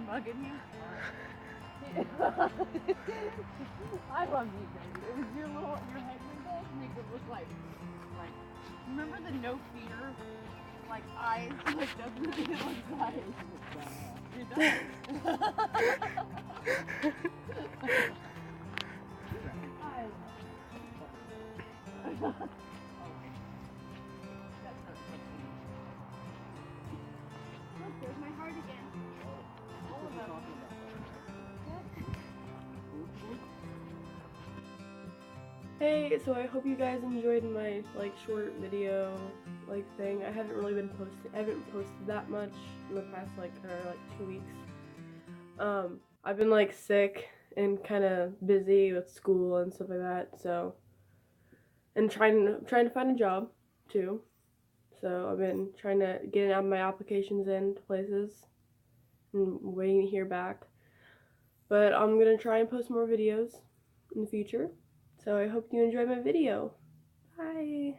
mugging you? I love you, baby. It was your head wrinkles make it look like, remember the no fear, like eyes, like that's what it looks like. It does. Look, there's my heart again. All of them. Hey, so I hope you guys enjoyed my short video thing. I haven't really been I haven't posted that much in the past 2 weeks. I've been sick and kind of busy with school and stuff like that, so, and trying to find a job too. So I've been trying to get my applications in to places and waiting to hear back. But I'm gonna try and post more videos in the future. So I hope you enjoyed my video. Bye!